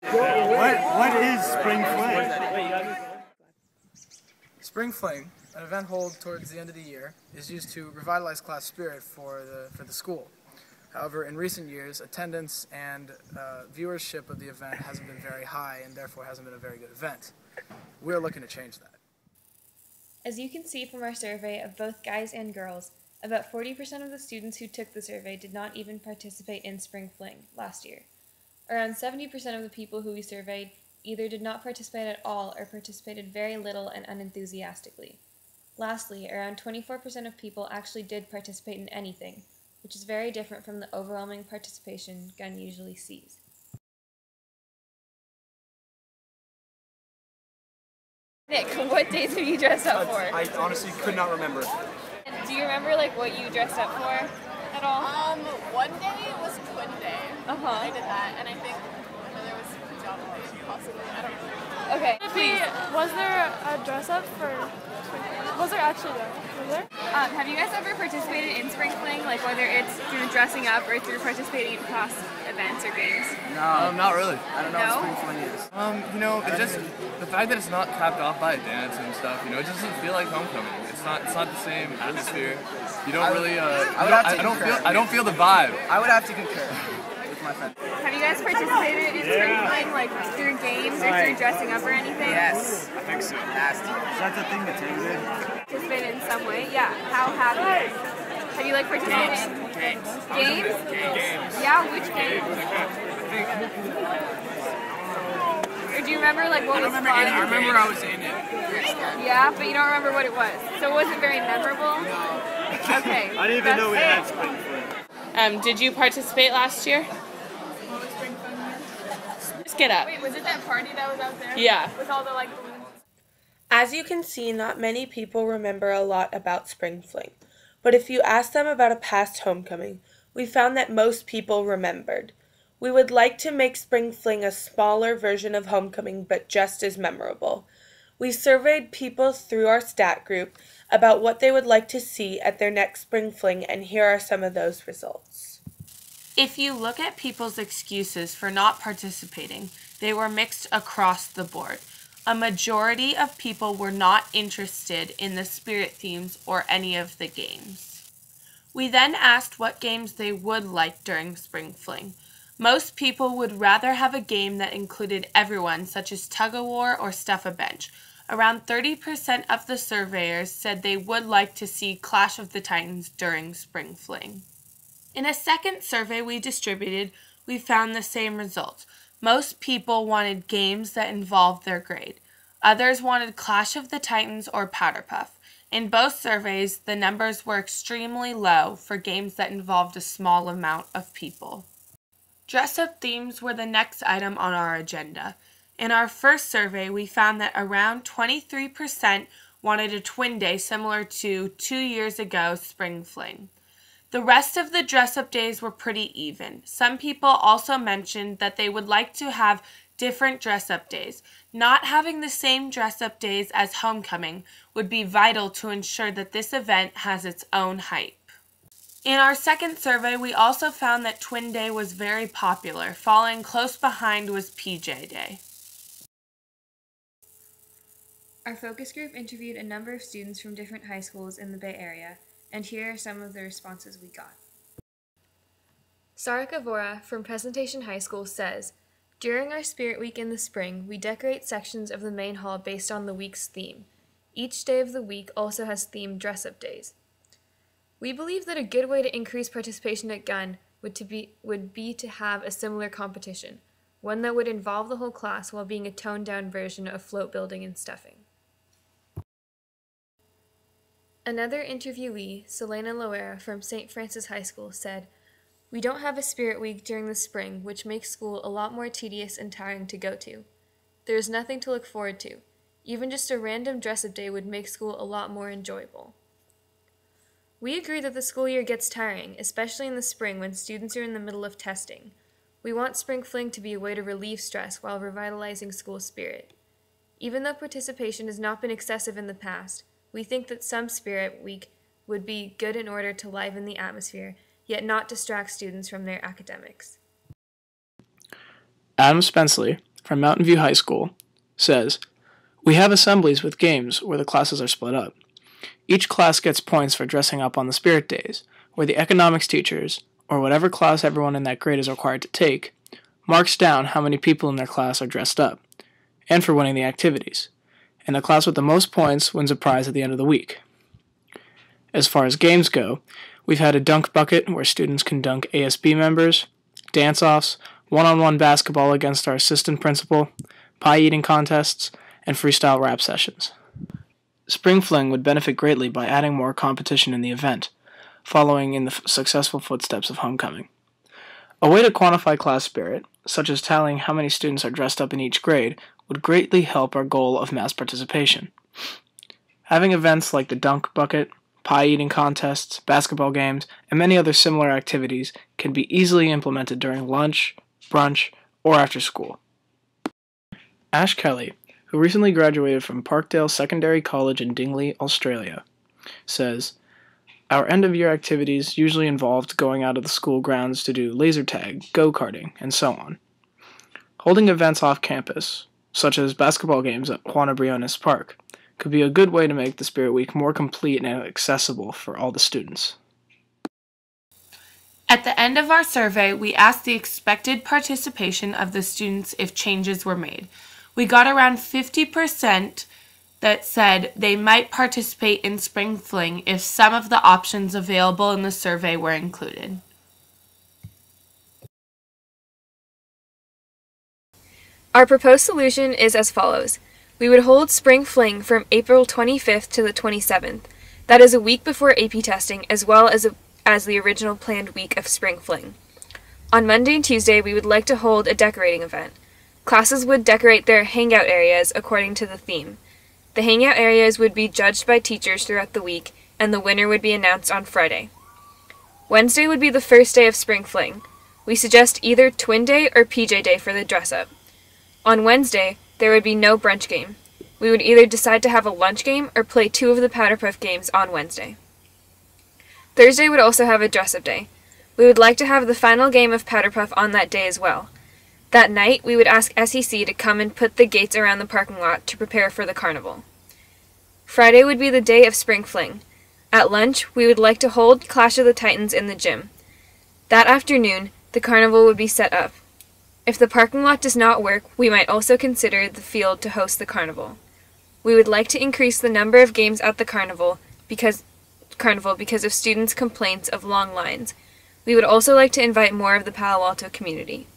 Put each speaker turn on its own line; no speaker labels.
What is Spring Fling?
Spring Fling, an event held towards the end of the year, is used to revitalize class spirit for the school. However, in recent years, attendance and viewership of the event hasn't been very high and therefore hasn't been a very good event. We're looking to change that.
As you can see from our survey of both guys and girls, about 40% of the students who took the survey did not even participate in Spring Fling last year. Around 70% of the people who we surveyed either did not participate at all or participated very little and unenthusiastically. Lastly, around 24% of people actually did participate in anything, which is very different from the overwhelming participation Gunn usually sees. Nick, what days have you dressed up for?
I honestly could not remember.
Do you remember what you dressed up for at all?
One day was Twin Day.
Uh-huh.
I did that, and I think another was Pajama Day, possibly. I don't know.
Okay.
Was there a dress up for? Was there actually though? Was there?
Have you guys ever participated in Spring Fling, whether it's through dressing up or through participating in class events or games?
No, not really.
I don't know what Spring Fling is.
It just the fact that it's not capped off by a dance and stuff. It just doesn't feel like homecoming. It's not the same atmosphere. You don't really. I don't feel the vibe.
I would have to concur with my friend.
Have you guys participated in Spring Fling, through games or through dressing up or anything?
Yes.
I think so.
Nasty. Is that the thing that's in
Participated in some way? Yeah. How have you? Have you participated in
Games.
games? Yeah. Which games? Or do you remember what was fun?
I remember I was in it.
Yeah, but you don't remember what it was. So it wasn't very memorable? Okay.
I didn't even know we had Spring Fling.
Did you participate last year? Just get up.
Wait, was it that party that was out there?
Yeah.
With all the balloons?
As you can see, not many people remember a lot about Spring Fling. But if you ask them about a past homecoming, we found that most people remembered. We would like to make Spring Fling a smaller version of homecoming, but just as memorable. We surveyed people through our stat group about what they would like to see at their next Spring Fling, and here are some of those results.
If you look at people's excuses for not participating, they were mixed across the board. A majority of people were not interested in the spirit themes or any of the games. We then asked what games they would like during Spring Fling. Most people would rather have a game that included everyone, such as tug-of-war or stuff-a-bench. Around 30% of the surveyors said they would like to see Clash of the Titans during Spring Fling. In a second survey we distributed, we found the same results. Most people wanted games that involved their grade. Others wanted Clash of the Titans or Powder Puff. In both surveys, the numbers were extremely low for games that involved a small amount of people. Dress-up themes were the next item on our agenda. In our first survey, we found that around 23% wanted a twin day similar to 2 years ago Spring Fling. The rest of the dress-up days were pretty even. Some people also mentioned that they would like to have different dress-up days. Not having the same dress-up days as homecoming would be vital to ensure that this event has its own hype. In our second survey, we also found that Twin Day was very popular. Following close behind was PJ Day.
Our focus group interviewed a number of students from different high schools in the Bay Area, and here are some of the responses we got. Sarika Vora from Presentation High School says, "During our Spirit Week in the spring, we decorate sections of the main hall based on the week's theme. Each day of the week also has themed dress-up days. We believe that a good way to increase participation at Gunn would be to have a similar competition, one that would involve the whole class while being a toned-down version of float building and stuffing." Another interviewee, Selena Loera from St. Francis High School, said, "We don't have a Spirit Week during the spring, which makes school a lot more tedious and tiring to go to. There is nothing to look forward to. Even just a random dress-up day would make school a lot more enjoyable." We agree that the school year gets tiring, especially in the spring when students are in the middle of testing. We want Spring Fling to be a way to relieve stress while revitalizing school spirit. Even though participation has not been excessive in the past, we think that some Spirit Week would be good in order to liven the atmosphere, yet not distract students from their academics.
Adam Spenceley,
from Mountain View High School, says, "We have assemblies with games where the classes are split up. Each class gets points for dressing up on the spirit days, where the economics teachers, or whatever class everyone in that grade is required to take, marks down how many people in their class are dressed up, and for winning the activities, and the class with the most points wins a prize at the end of the week. As far as games go, we've had a dunk bucket where students can dunk ASB members, dance-offs, one-on-one basketball against our assistant principal, pie-eating contests, and freestyle rap sessions. Spring Fling would benefit greatly by adding more competition in the event, following in the successful footsteps of homecoming. A way to quantify class spirit, such as tallying how many students are dressed up in each grade, would greatly help our goal of mass participation. Having events like the dunk bucket, pie-eating contests, basketball games, and many other similar activities can be easily implemented during lunch, brunch, or after school." Ash Kelly, who recently graduated from Parkdale Secondary College in Dingley, Australia, says, "Our end-of-year activities usually involved going out of the school grounds to do laser tag, go-karting, and so on. Holding events off campus, such as basketball games at Juana Briones Park, could be a good way to make the Spirit Week more complete and accessible for all the students."
At the end of our survey, we asked the expected participation of the students if changes were made. We got around 50% that said they might participate in Spring Fling if some of the options available in the survey were included.
Our proposed solution is as follows. We would hold Spring Fling from April 25th to the 27th. That is a week before AP testing, as well as the original planned week of Spring Fling. On Monday and Tuesday, we would like to hold a decorating event. Classes would decorate their hangout areas according to the theme. The hangout areas would be judged by teachers throughout the week, and the winner would be announced on Friday. Wednesday would be the first day of Spring Fling. We suggest either Twin Day or PJ Day for the dress-up. On Wednesday, there would be no brunch game. We would either decide to have a lunch game or play 2 of the Powder Puff games on Wednesday. Thursday would also have a dress-up day. We would like to have the final game of Powder Puff on that day as well. That night, we would ask SEC to come and put the gates around the parking lot to prepare for the carnival. Friday would be the day of Spring Fling. At lunch, we would like to hold Clash of the Titans in the gym. That afternoon, the carnival would be set up. If the parking lot does not work, we might also consider the field to host the carnival. We would like to increase the number of games at the carnival because of students' complaints of long lines. We would also like to invite more of the Palo Alto community.